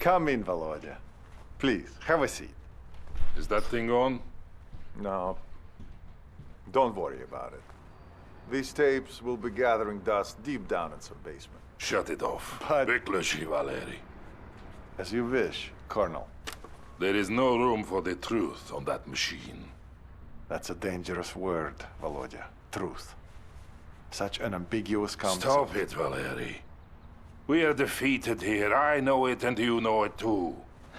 Come in, Volodya. Please, have a seat. Is that thing on? No. Don't worry about it. These tapes will be gathering dust deep down in some basement. Shut it off. But- Vykleci, Valeri. As you wish, Colonel. There is no room for the truth on that machine. That's a dangerous word, Volodya. Truth. Such an ambiguous concept. Stop it, Valeri. We are defeated here. I know it and you know it too.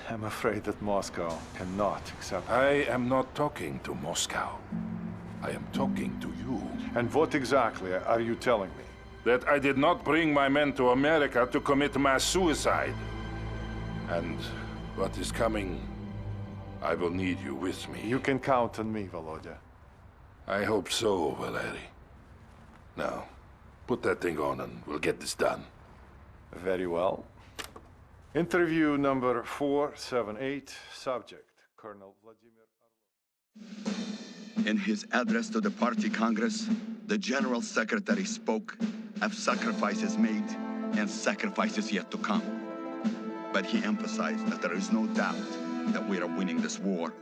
I'm afraid that Moscow cannot accept. I am not talking to Moscow. I am talking to you. And what exactly are you telling me? That I did not bring my men to America to commit mass suicide. And what is coming, I will need you with me. You can count on me, Volodya. I hope so, Valeri. Now, put that thing on and we'll get this done. Very well. Interview number 478, subject, Colonel Vladimir Orlov. In his address to the party congress, the General Secretary spoke of sacrifices made and sacrifices yet to come. But he emphasized that there is no doubt that we are winning this war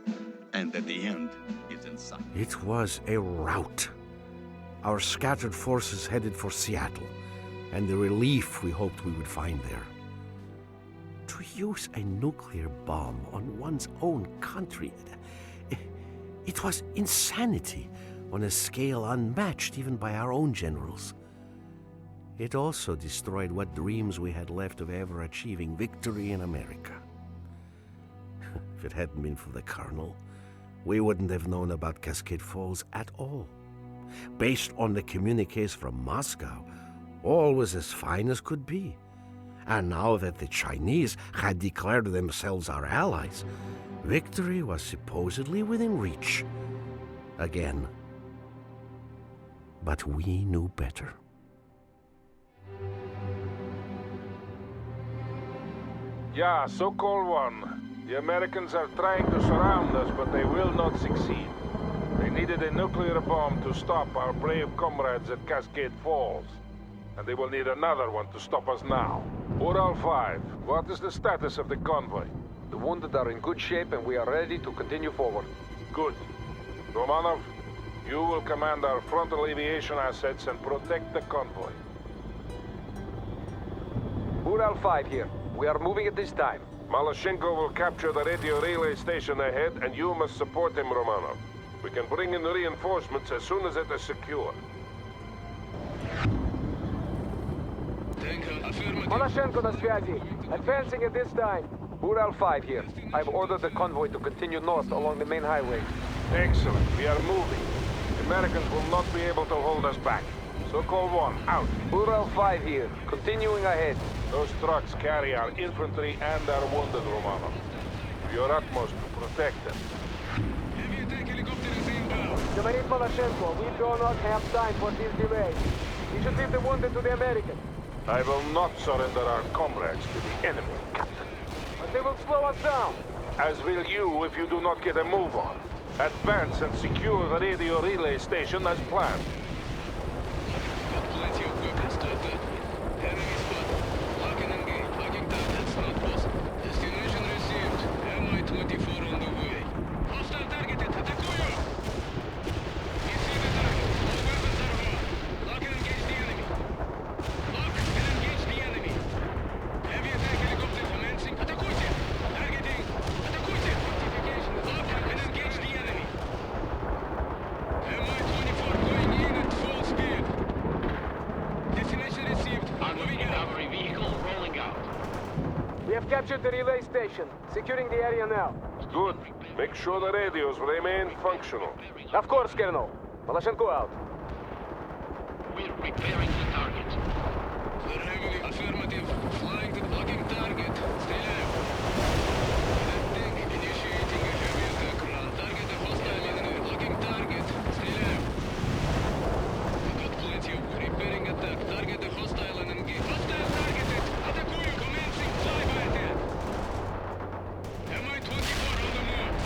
and that the end is in sight. It was a rout. Our scattered forces headed for Seattle, and the relief we hoped we would find there. To use a nuclear bomb on one's own country, it was insanity on a scale unmatched even by our own generals. It also destroyed what dreams we had left of ever achieving victory in America. If it hadn't been for the Colonel, we wouldn't have known about Cascade Falls at all. Based on the communiques from Moscow, all was as fine as could be. And now that the Chinese had declared themselves our allies, victory was supposedly within reach. Again. But we knew better. Yeah, so-called one. The Americans are trying to surround us, but they will not succeed. They needed a nuclear bomb to stop our brave comrades at Cascade Falls. And they will need another one to stop us now. Ural 5, what is the status of the convoy? The wounded are in good shape and we are ready to continue forward. Good. Romanov, you will command our frontal aviation assets and protect the convoy. Ural 5 here. We are moving at this time. Malashenko will capture the radio relay station ahead, and you must support him, Romanov. We can bring in reinforcements as soon as it is secure. Malashenko на связи. Advancing at this time. Ural 5 here. I've ordered the convoy to continue north along the main highway. Excellent. We are moving. The Americans will not be able to hold us back. So-called 1, out. Ural 5 here. Continuing ahead. Those trucks carry our infantry and our wounded, Romanov. Do your utmost to protect them. Говорит Malashenko, we do not have time for this delay. We should leave the wounded to the Americans. I will not surrender our comrades to the enemy, Captain. But they will slow us down. As will you if you do not get a move on. Advance and secure the radio relay station as planned. Captured the relay station. Securing the area now. Good. Make sure the radios remain functional. Of course, Colonel. Malashenko out. We're preparing the target. Clear heavily. Affirmative. Flying to blocking target. Стреляю. Detecting. Initiating a heavy attack run. Target a hostile enemy. Blocking target. Стреляю. We got plenty of repairing attack. Target a hostile and engage. Hostile targeted. Атакую. Commencing flyby attack. Mi-24 on the move.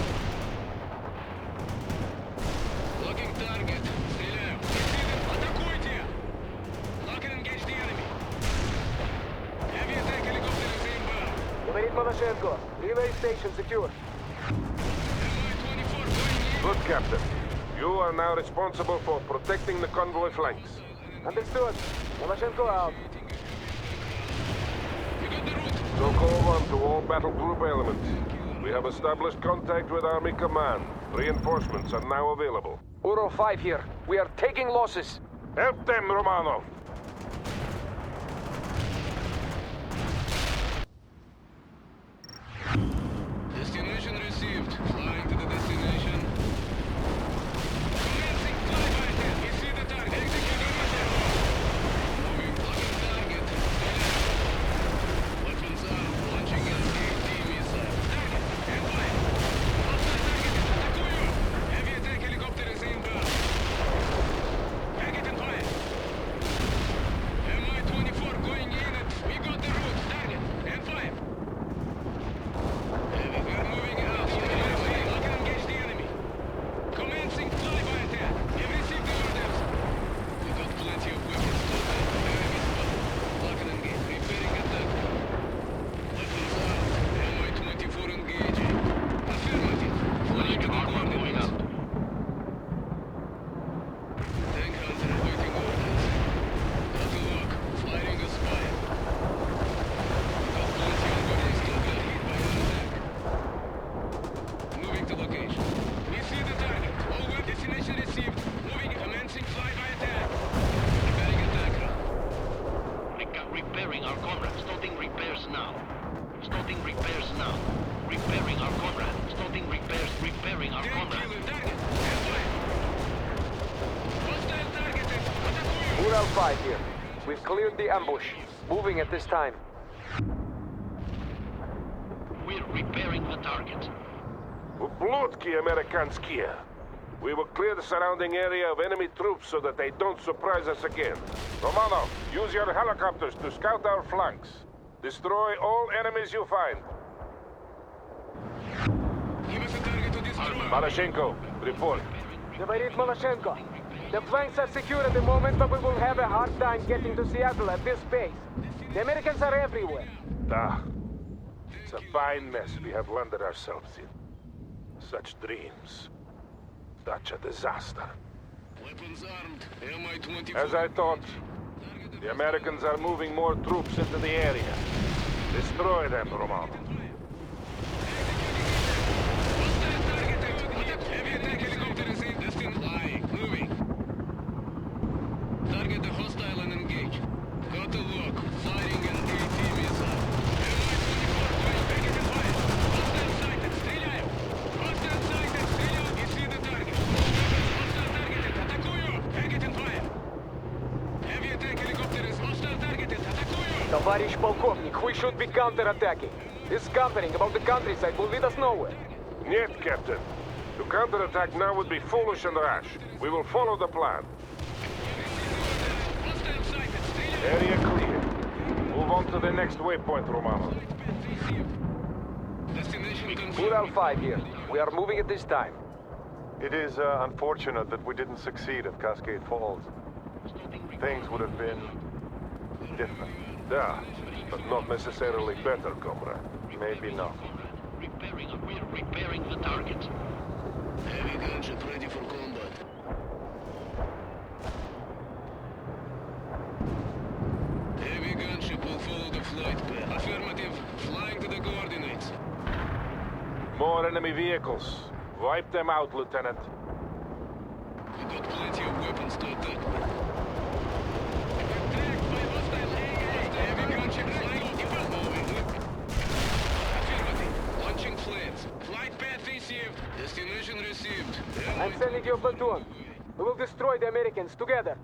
Blocking target. Стреляю. Receiving. Атакуйте. Lock and engage the enemy. Heavy attack helicopter is inbound. Говорит Malachenko. Relay station secure. Mi-24 going in. Good, Captain. You are now responsible for protecting the convoy flanks. Understood. Malachenko out. We got the route. Sokol 1 to all battle group elements. We have established contact with Army Command. Reinforcements are now available. Ural 5 here. We are taking losses. Help them, Romanov! Destination received. Flying to the destination. Commencing flyby ahead. We see the target. Executing mission. Moving, blocking target. Weapons armed. Launching SKT missile. Target. And fire. Hostile target. Атакую. Heavy attack helicopter is inbound. Target and fire. Mi-24 going in at... We got the route. Target. And fire. Heavy, we're moving out. Lock and engage the enemy. Commencing flyby attack. You've received the orders. We got plenty of weapons to attack. Enemy spot. Lock and engage. Repairing attack. Weapons armed. Mi-24 engaging. Affirmative. Flying to the coordinates. Tank hunter awaiting orders. Got to lock. Firing a spire. We got plenty of weapons to get hit by an attack. Moving to location. We see the target. All web destination received. Moving, commencing flyby attack. Preparing attack run. Repairing our comrade. Starting repairs now. Starting repairs now. Repairing our comrade. Starting repairs. Repairing our Tank comrade. killer target. And fire. Hostile targeted. Атакую. Ural 5 here. We've cleared the ambush. Moving at this time. We're repairing the target. Ублюдки американские! We will clear the surrounding area of enemy troops so that they don't surprise us again. Romanov, use your helicopters to scout our flanks. Destroy all enemies you find. Give us a target to destroy. Malachenko, report. Говорит Malachenko. The flanks are secure at the moment, but we will have a hard time getting to Seattle at this pace. The Americans are everywhere. Ah, it's a fine mess we have landed ourselves in. Such dreams. Such a disaster. Weapons armed. Mi-24. As I thought, the Americans are moving more troops into the area. Destroy them, Romanov. Hostile targeted. Heavy attack helicopter is in. Destined flying. Moving. Target the hostile and engage. Got to lock. Firing an AT missile. Mi-24 going. Target and fire. Hostile sighted. Стреляю. Hostile sighted. Стреляю. We see the target. Hostile targeted. Атакую. Target and fire. Heavy attack helicopter is hostile targeted. Атакую. Товарищ полковник, we should be counterattacking. This scampering about the countryside will lead us nowhere. Нет, Captain. To counterattack now would be foolish and rash. We will follow the plan. Hostile sighted. Стреляю. Area clear. Move on to the next waypoint, Romanov. Destination confirmed. Ural 5 here. We are moving at this time. It is unfortunate that we didn't succeed at Cascade Falls. Things would have been different. Yeah, but not necessarily better, comrade. Maybe not. We're repairing the target. Heavy gunship ready for combat. Heavy gunship will follow the flight path. Affirmative. Flying to the coordinates. More enemy vehicles. Wipe them out, Lieutenant. We got plenty of weapons to attack with. Attacked by hostile AA. Heavy gunship flying. Moving. Affirmative. Launching flares. Flight path received. Destination received. I'm sending you a platoon. We will destroy the Americans together.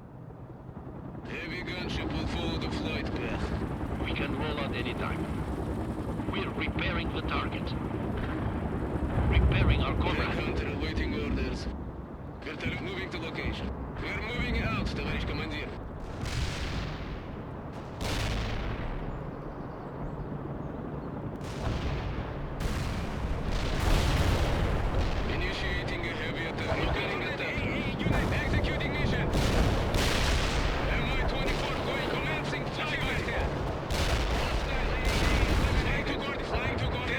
Heavy gunship will follow the flight path. We can roll out any time. We're repairing the target. Repairing our Tank comrade. hunter awaiting orders. Вертолет moving to location. We're moving out, товарищ командир. Initiating a heavy attack. Locating attack. Unit executing mission. Mi-24 going commencing flyby attack. Hostile AA. Flying to coordinates.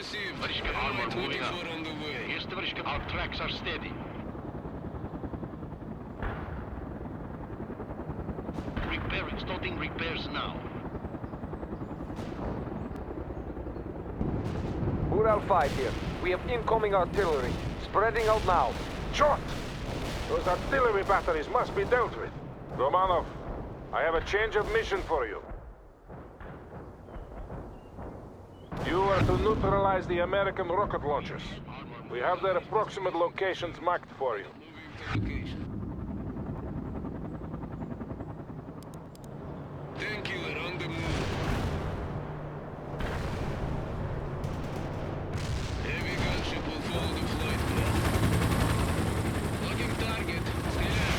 received. Товарищ armor moving up. Mi-24 on the way. Yes, товарищ, our tracks are steady. Repairing, starting repairs now. Ural 5 here. We have incoming artillery. Spreading out now. Shot! Those artillery batteries must be dealt with. Romanov, I have a change of mission for you. You are to neutralize the American rocket launchers. We have their approximate locations marked for you. Moving to location. Tank killer on the move. Heavy gunship will follow the flight path. Locking target. Стреляем.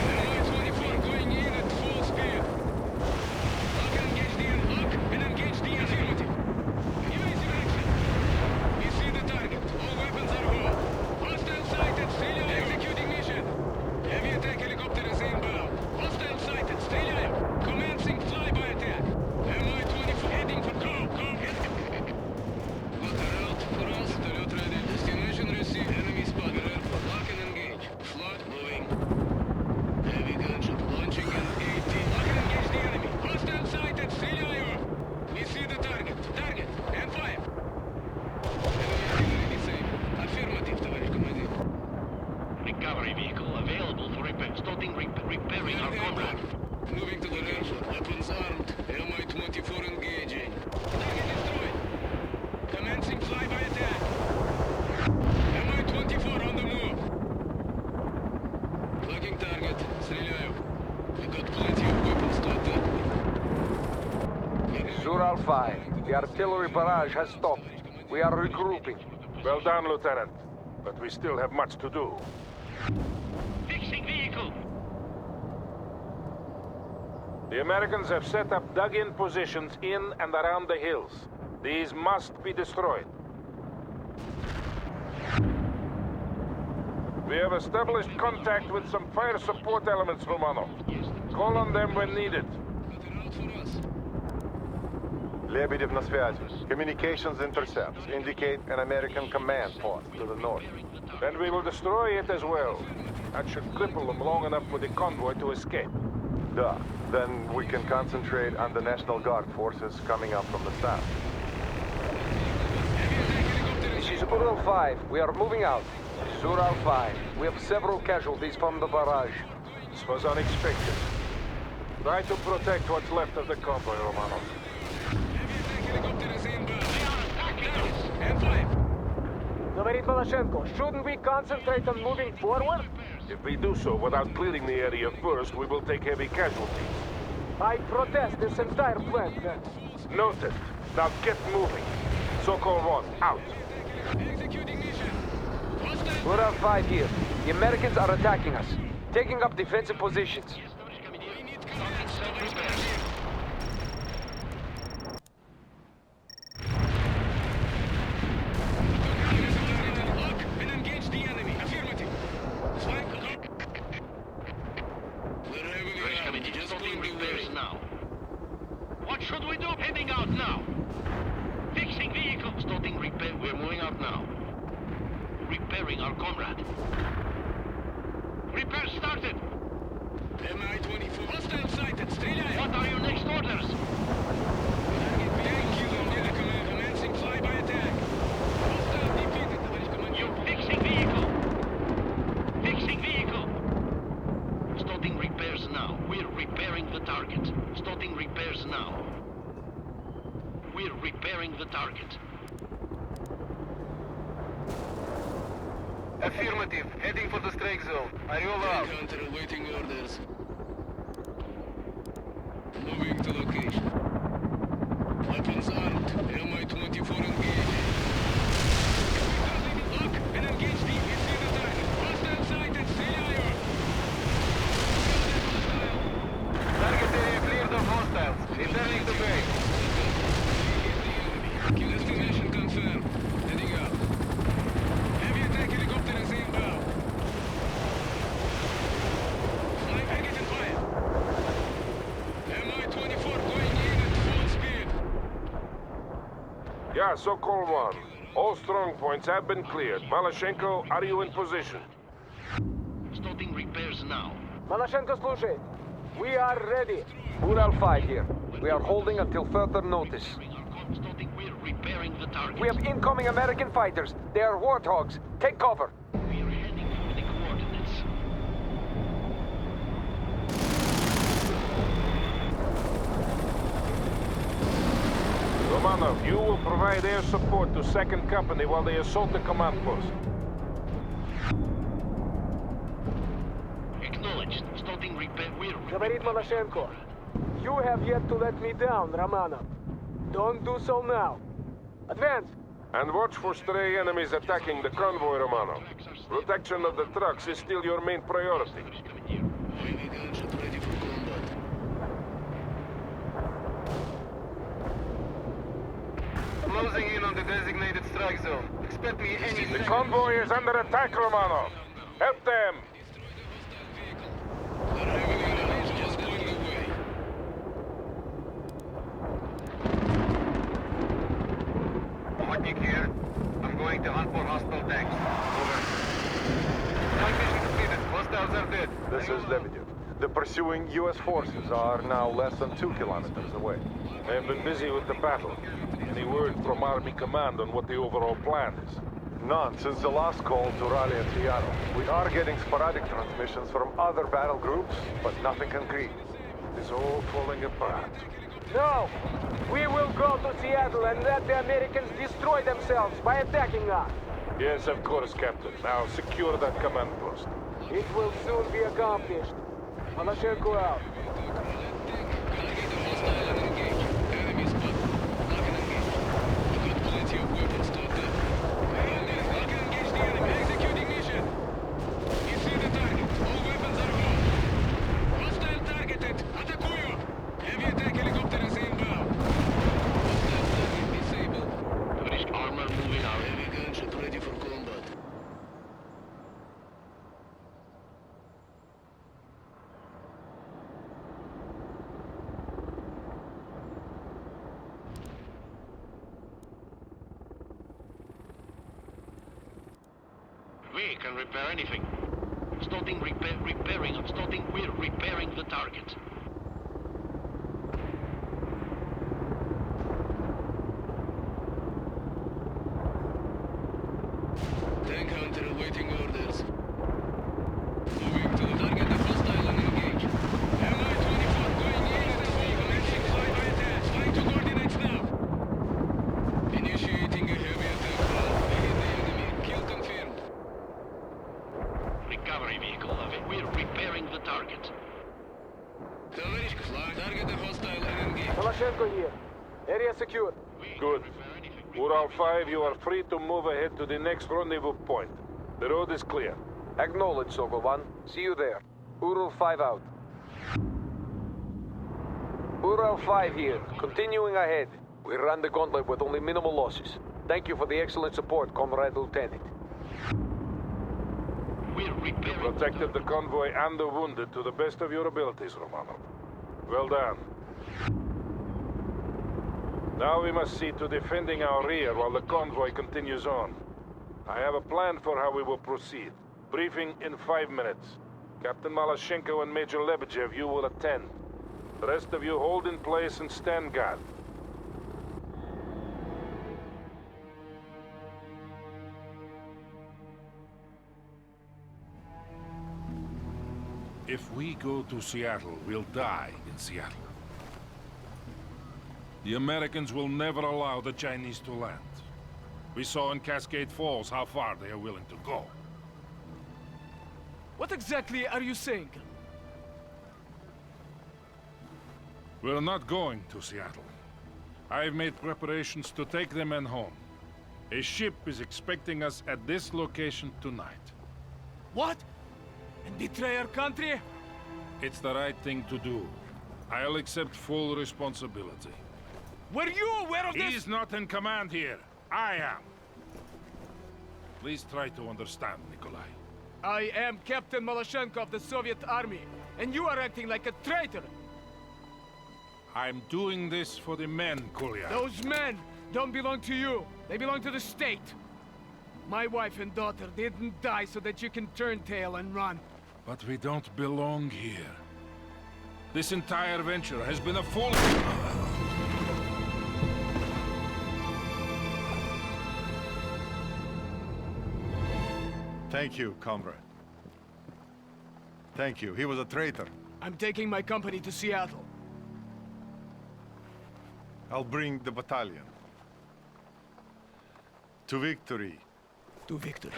Mi-24 going in at full speed. Lock and engage the lock and engage the affirmative. Evasive action. We see the target. All weapons are home. Hostile sighted. Стреляем. Executing mission. Heavy attack helicopter is inbound. Hostile sighted. Стреляем. Commencing flyby attack. Mi-24 heading for go. Got a route for us. Tulip ready. Destination received. Enemy spotted. Airport. Lock and engage. Flood moving. Heavy gunship launching in 18. Lock and engage the enemy. Hostile sighted. Стреляю. We see the target. Target. And fire. Enemy artillery safe. Affirmative, товарищ командир. Recovery vehicle available for repair. Starting repairing our comrade. Moving to the airport. Weapons armed. Mi-24 engaging. Target destroyed. Commencing flyby attack. Mi-24 on the move. Plugging target. Стреляю. We got plenty of weapons to attack with. Ural 5. The artillery barrage has stopped. We are regrouping. Well done, Lieutenant. But we still have much to do. Fixing vehicle. The Americans have set up dug-in positions in and around the hills. These must be destroyed. We have established contact with some fire support elements, Romanov. Call on them when needed. Got a route for us. Lebedev на связи. Communications intercepts indicate an American command post to the north. Then we will destroy it as well. That should cripple them long enough for the convoy to escape. Duh. Then we can concentrate on the National Guard forces coming up from the south. Heavy attack helicopter This is Ural 5. We are moving out. This is Ural 5. We have several casualties from the barrage. This was unexpected. Try to protect what's left of the convoy, Romanov. Heavy attack helicopter is inbound. They are attacking us. And fire. Novarit Balashenko, shouldn't we concentrate on moving forward? If we do so without clearing the area first, we will take heavy casualties. I protest this entire plan, then. Noted. Now get moving. Sokol 1, out. Executing mission. Hostile. Ural 5 here. The Americans are attacking us. Taking up defensive positions. We need command. Tоварищ командир. Lock and engage the enemy. Affirmative. Flank. We're heavily Tоварищ armed. командир, Just starting going the repairs way. now. What should we do? Heading out now. Fixing vehicle. Starting repair. We're moving out now. Repairing our comrade. Repair started. Mi-24. Hostile sighted. Стреляем. What are your next orders? Target behind you on the command. Commencing flyby attack. Hostile defeated, товарищ командир. You fixing vehicle. Fixing vehicle. Starting repairs now. We're repairing the target. Starting repairs now. We're repairing the target. Affirmative. Heading for the strike zone. Are you allowed? Hunter awaiting orders. Moving to location. Weapons armed. Mi-24 engaged. Lock and engage the. We see the target. Hostile sighted. Стреляю. Target area cleared of hostiles. Returning to base. Destination confirmed. Heading out. Heavy attack helicopter is inbound. Flying target and fire. Mi-24 going in at full speed. Yeah, Sokol 1. All strong points have been cleared. Malashenko, are you in position? Starting repairs now. Malashenko слушает. We are ready. Ural 5 here. We are holding until further notice. We're repairing the target. We have incoming American fighters. They are warthogs. Take cover. We're heading for the coordinates. Romanov, you will provide air support to 2nd Company while they assault the command post. Acknowledged. Starting repair. We're Говорит Malashenko. You have yet to let me down, Romanov. Don't do so now. Advance. And watch for stray enemies attacking the convoy, Romanov. Protection of the trucks is still your main priority. Heavy gunship ready for combat. Closing in on the designated strike zone. Expect me any The second. convoy is under attack, Romanov. Help them! Our heavy unit is just going away. Watching here. I'm going to hunt for hostile tanks. Over. Target mission completed. Hostiles are dead. This is Lebedev. The pursuing U.S. forces are now less than 2 kilometers away. I have been busy with the battle. Any word from Army Command on what the overall plan is? None since the last call to rally at Seattle. We are getting sporadic transmissions from other battle groups, but nothing concrete. It's all falling apart. No! We will go to Seattle and let the Americans destroy themselves by attacking us. Yes, of course, Captain. Now secure that command post. It will soon be accomplished. Malashenko out. Target hostile and engage. Enemy spot. Lock and engage. We've got plenty of weapons stocked up. Commander, lock and engage the enemy. Executing mission. You see the target. All weapons are on. Hostile targeted. Атакую. Heavy attack helicopter is inbound. Hostile target disabled. British armor moving out. Heavy gunship ready for combat. We can repair anything. Starting repairing. We're repairing the target. Tank hunter awaiting orders. Moving to the target of hostile and engage. Mi-24 going in at the hole. Commencing flyby attack. Flying to coordinates now. Initiating a heavy attack run. We hit the enemy. Kill confirmed. Recovery vehicle of it. We're repairing the target. Товарищ, target of hostile and engage. Malashenko here. Area secure. Good. Ural 5, you are free to move ahead to the next rendezvous point. The road is clear. Acknowledge, Sokol 1. See you there. Ural 5 out. Ural 5 here. Continuing ahead. We ran the gauntlet with only minimal losses. Thank you for the excellent support, Comrade Lieutenant. We're repairing. Protected the convoy and the wounded to the best of your abilities, Romanov. Well done. Now we must see to defending our rear while the convoy continues on. I have a plan for how we will proceed. Briefing in 5 minutes. Captain Malashenko and Major Lebedev, you will attend. The rest of you hold in place and stand guard. If we go to Seattle, we'll die in Seattle. The Americans will never allow the Chinese to land. We saw in Cascade Falls how far they are willing to go. What exactly are you saying? We're not going to Seattle. I've made preparations to take the men home. A ship is expecting us at this location tonight. What? And betray our country? It's the right thing to do. I'll accept full responsibility. Were you aware of this? He's not in command here. I am. Please try to understand, Nikolai. I am Captain Malashenko of the Soviet Army, and you are acting like a traitor. I'm doing this for the men, Kolya. Those men don't belong to you. They belong to the state. My wife and daughter didn't die so that you can turn tail and run. But we don't belong here. This entire venture has been a full... Thank you, comrade. Thank you. He was a traitor. I'm taking my company to Seattle. I'll bring the battalion. To victory. To victory.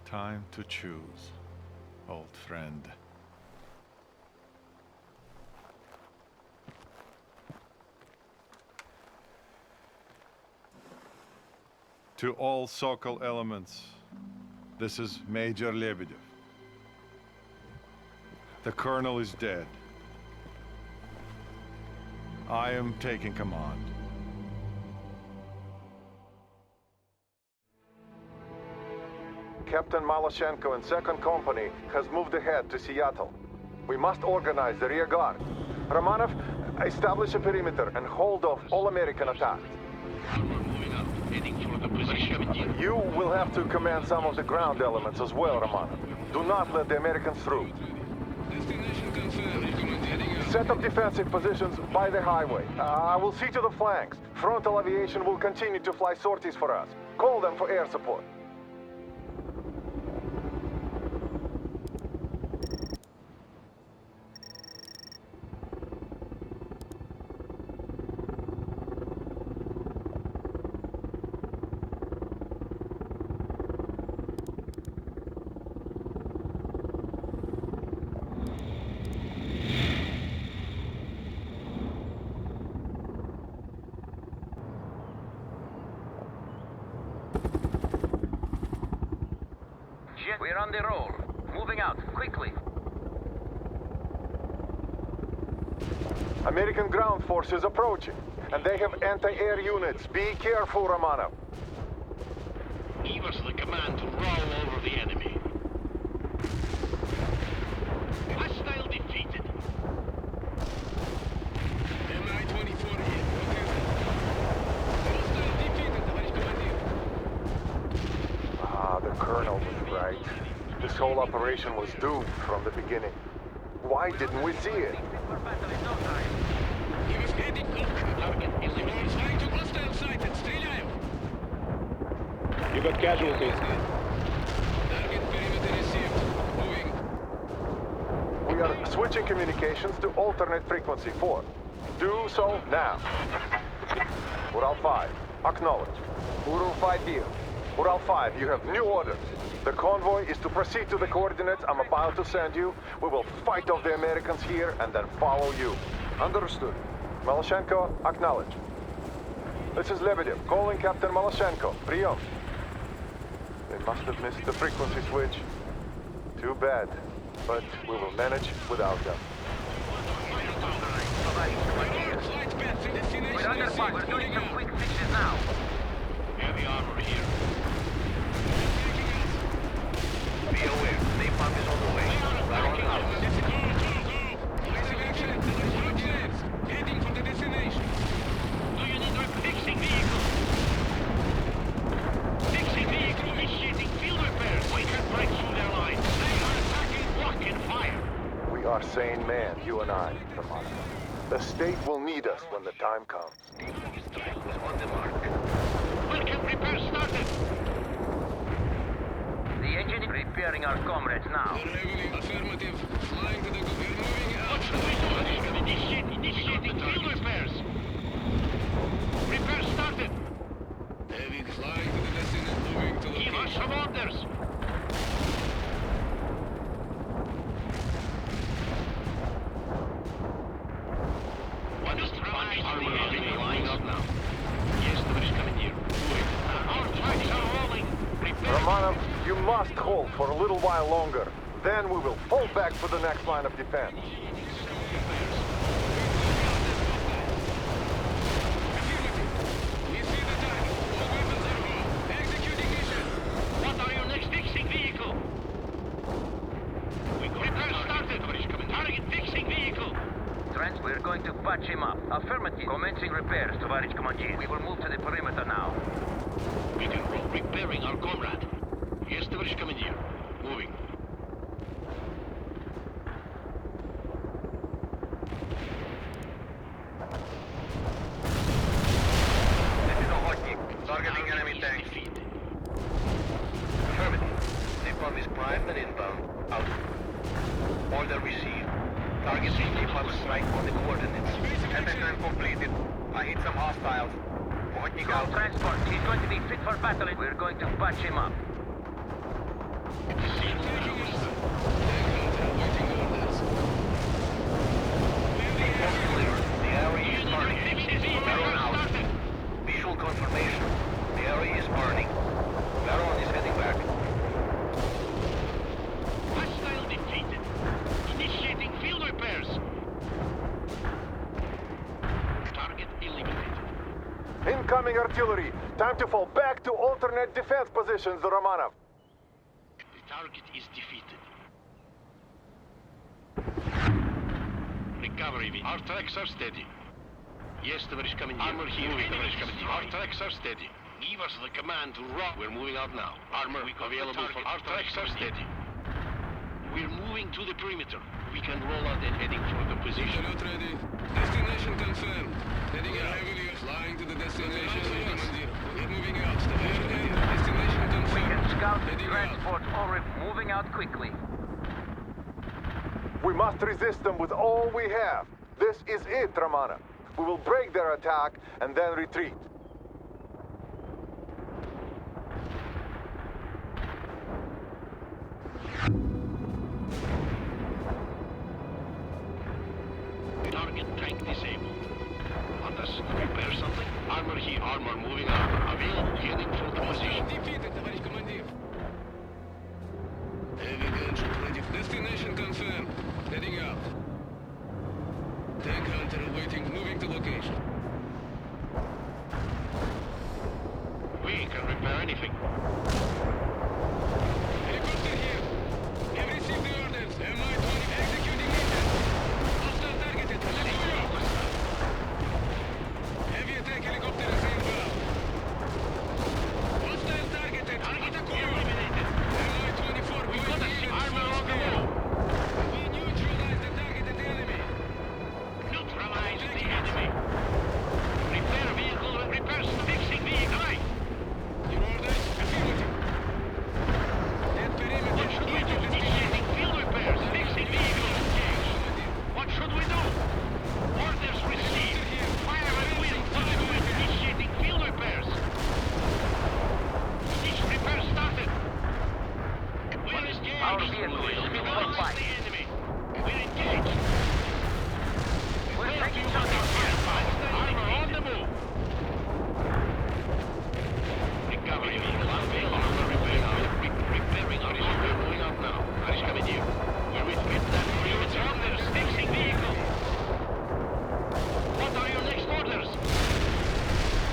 Time to choose, old friend. To all Sokol elements, this is Major Lebedev. The Colonel is dead. I am taking command. Captain Maloshenko and 2nd Company has moved ahead to Seattle. We must organize the rear guard. Romanov, establish a perimeter and hold off all American attacks. You will have to command some of the ground elements as well, Romanov. Do not let the Americans through. Destination confirmed. Command heading out. Set up defensive positions by the highway. I will see to the flanks. Frontal aviation will continue to fly sorties for us. Call them for air support. We're on the roll. Moving out, quickly. American ground forces approaching, and they have anti-air units. Be careful, Romanov. Give us the command to roll over the enemy. Hostile defeated. MI-24 here. What is it? Hostile defeated, товарищ командир. Ah, the Colonel was right. This whole operation was doomed from the beginning. Why didn't we see it? He was heading up. Target eliminated. Flying to hostile sighted. Стреляем. You got casualties. Target perimeter received. Moving. We are switching communications to alternate frequency 4. Do so now. Ural 5, acknowledge. Ural 5 here. Ural 5, you have new orders. The convoy is to proceed to the coordinates I'm about to send you. We will fight off the Americans here and then follow you. Understood. Maloshenko, acknowledge. This is Lebedev, calling Captain Maloshenko. Прием. They must have missed the frequency switch. Too bad, but we will manage without them. Flight path to destination We're under fire. We're received. doing Moving some out. quick fixes now. Heavy armor here. Be aware, napalm is on the way. We're on out. Let's go, go, go. Decisive action. Roger. Heading for the destination. Do you need fixing vehicle? Fixing vehicle initiating field repairs. We can break through their lines. They are attacking block and fire. We are sane men, you and I, Romano. The state will need us when the time comes. Strike was on the mark. Welcome repair started. The engine repairing our comrades now. We're heavily affirmative. Flying to the... We're moving out. What should we do? Initiating field repairs. Repair started. Heavy flying to the destination. Moving to Give us some location. orders. What is flying up now? Yes, товарищ командир. Our tracks are rolling. Repair. Romanov, you must hold for a little while longer. Then we will fall back for the next line of defense. repairs, Товарищ Командир. We will move to the perimeter now. We can roll. Repairing our comrade. Yes, Товарищ Командир. Moving. This is a hotkey. Targeting enemy tank. Affirmative. Napalm is primed and inbound. Out. Order received. Targeting napalm strike on the coordinates. Pentagram completed. I hit some hostiles. Hotkey Call out. transport. He's going to be fit for battle. We're going to patch him up. The area is burning. Baron out. Visual confirmation. The area is burning. Baron is heading back. Hostile defeated. Initiating field repairs. Target eliminated. Incoming artillery. Time to fall back to alternate defense positions, Romanov. The target is defeated. Recovery. Our tracks are steady. Yes, Товарищ Командир. Armor here. Товарищ Командир. Our tracks are steady. Give us the command to rock. We're moving out now. Armor available for... Our tracks are steady. We're moving to the perimeter. We can roll out and heading for the position. Alert ready. Destination confirmed. Heading out. Heavily flying to the destination. Commandeer. We're moving out. Destination We confirmed. can scout the Heading out. transport or moving out quickly. We must resist them with all we have. This is it, Romanov. We will break their attack and then retreat. Target tank disabled. Want us to repair something? Armor here. Armor moving out. Available. Heading for the position. Defeated, Товарищ Командир. Heavy gunship ready. Destination confirmed. Heading out. Tank hunter awaiting. Moving to location. We can repair anything. Helicopter here. Have received the orders. Mi-20 executing mission. Hostile targeted. Hallelujah. Heavy attack helicopter is inbound. Hostile targeted. Target eliminated. Mi-24. We got armor on the wall. We neutralize the targeted enemy. Neutralize the enemy. Repair vehicle. Repair fixing vehicle. Right. Your orders? Affirmative. Dead perimeter. What should we do? Initiating field repairs. Fixing vehicle. What should we do? Orders received. Fire at will. Initiating field repairs. Each repair started. We're engaged. Our vehicle is in Neutralize fight. the enemy. We're engaged. We're taking something here. Armor on the move. Recovery vehicle available. Repairing our issue. We're moving out now. Tarish Commandeer. We're with that perimeter. Orders. Fixing vehicle. What are your next orders?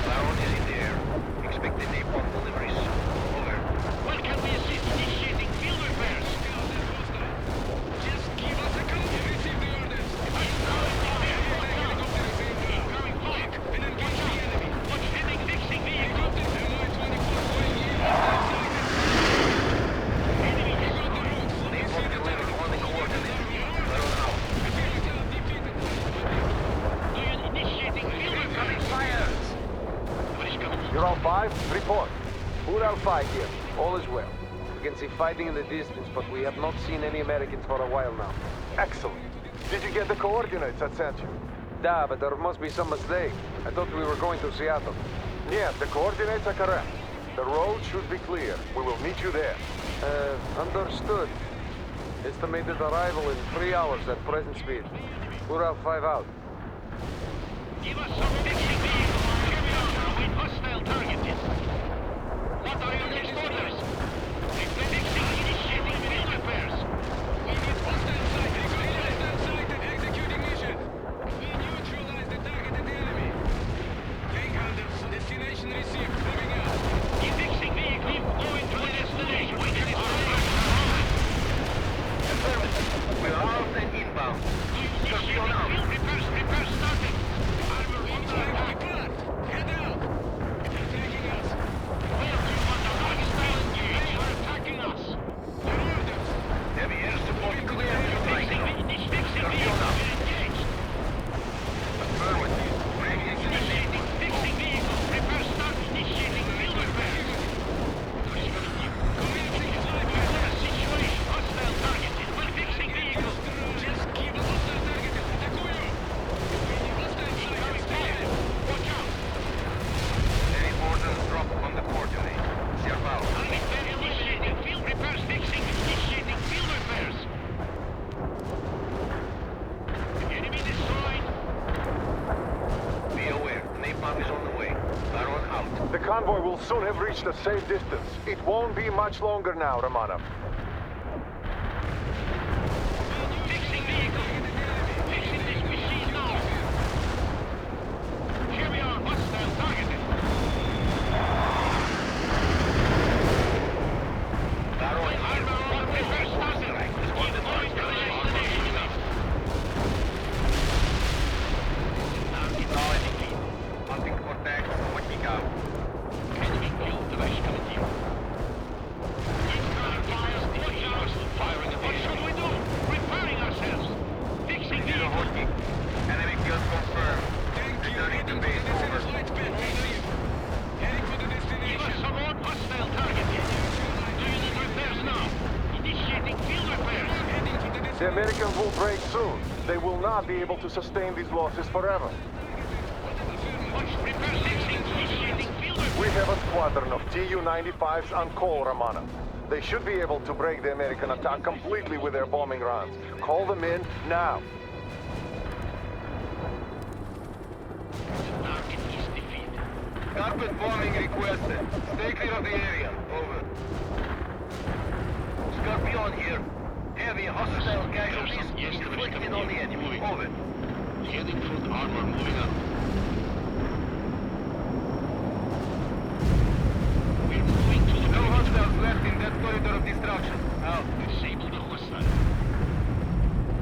Baron is in the air. Expect the napalm deliveries. Over. Where can we assist? Initiating field repairs. Just give us a call. You received the orders. Helicopter is inbound. Coming forward. And engage the enemy. Watch heading fixing vehicle. Mi-24 going in. Enemy We got the route. Napalm delivered on the coordinates. Baron out. Affirmative. Defeated. Do you initiating field repairs? Fire! Tarish Commandeer. You're all 5? Report. Ural 5 here. All is well. We can see fighting in the distance, but we have not seen any Americans for a while now. Excellent. Did you get the coordinates I sent you? Da, but there must be some mistake. I thought we were going to Seattle. Yes, the coordinates are correct. The road should be clear. We will meet you there. Understood. Estimated arrival in 3 hours at present speed. Ural 5 out. Give us some fixing vehicle. With hostile targeted. What are your next orders? Fixing, initiating field repairs. We need hostile sighted. Hostile sighted. Executing mission. We neutralize the targeted enemy. Tank hunter. Destination received. Moving out. Fixing vehicle. Going to the destination. We're out and inbound. Initiating field repairs. Repairs started. Armor on the Baron out. The convoy will soon have reached a safe distance. It won't be much longer now, Romanov. Fixing vehicle. Fixing this machine now. Here we are. Hostile targeted. Baron Armor on reverse started. Keep going to the destination now. Acknowledging lead. Hunting for tags. Watching out. Enemy killed. Today's coming to you. Firing at the what should we do? Repairing ourselves. Fixing Zero vehicle. hosting. Enemy kills confirmed. Returning to base over. Heading for the Give us destination. some more hostile target. Do you need repairs now? Initiating field repairs. Heading for the The destination. Americans will break soon. They will not be able to sustain these losses forever. Repair 16. Initiating field repairs. We have a squadron of Tu-95s on call, Romanov. They should be able to break the American attack completely with their bombing runs. Call them in now. Target is defeated. Carpet bombing requested. Stay clear of the area. Over. Scorpion here. Heavy hostile casualties inflicted on the enemy. Over. Heading for the armor moving up. We're moving to the No hostiles left in that corridor of destruction. Out. Disable the hostile.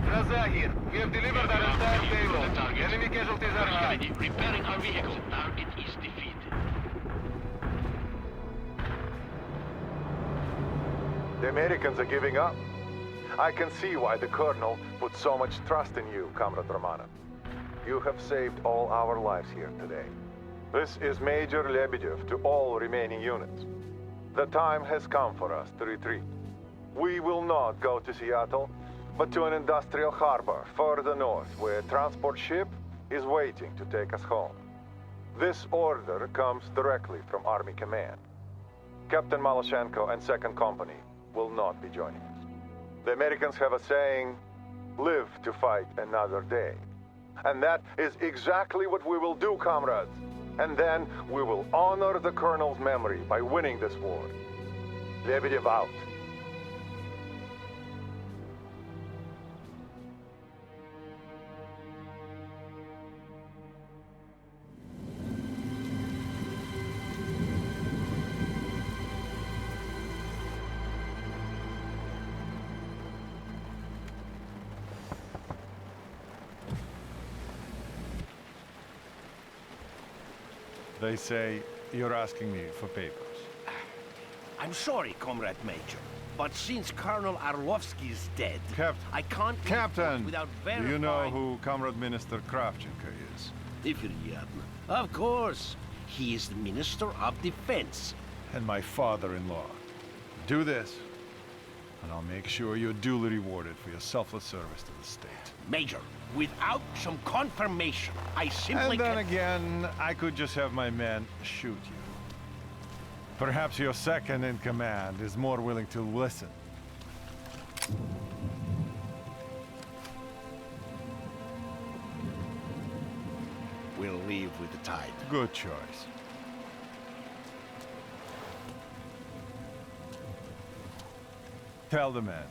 Raza here. We have delivered our entire payload. Enemy casualties are high. Ready. Repairing our vehicle. Target is defeated. The Americans are giving up. I can see why the Colonel put so much trust in you, Comrade Romanov. You have saved all our lives here today. This is Major Lebedev to all remaining units. The time has come for us to retreat. We will not go to Seattle, but to an industrial harbor further north where a transport ship is waiting to take us home. This order comes directly from Army Command. Captain Maloshenko and 2nd Company will not be joining us. The Americans have a saying, live to fight another day. And that is exactly what we will do, comrades. And then we will honor the Colonel's memory by winning this war. Lebedev out. They say you're asking me for papers. I'm sorry, Comrade Major, but since Colonel Arlovsky is dead, I can't leave Captain, without do verifying... you know who Comrade Minister Kravchenko is? Of course. He is the Minister of Defense. And my father-in-law. Do this, and I'll make sure you're duly rewarded for your selfless service to the state. Major, without some confirmation, I simply And then can't... again, I could just have my men shoot you. Perhaps your second in command is more willing to listen. We'll leave with the tide. Good choice. Tell the men,